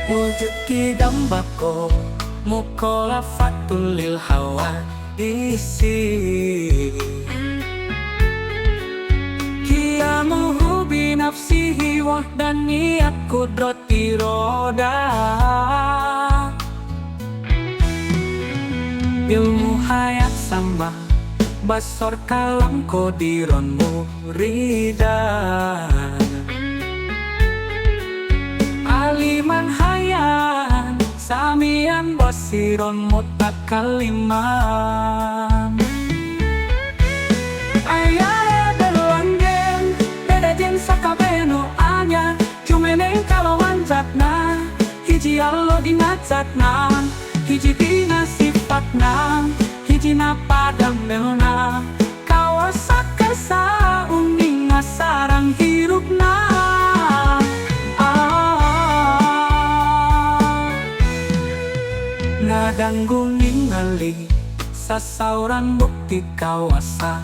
wujud kidambako mukola fatulil hawa isi kiamuhu binafsihi wahdaniyat kudrati roda ilmu hayat sama basor kalam kodiron murida aliman hayan samian basiron mutakaliman ayah berlanggen beda jen sakabeno anya cumeneng kalawan zatna hiji allo dina zatna hiji dina sifatna hiji na padamelna kawasa kasa uning sarang hirupna nadanggu ningali sasauran bukti kawasa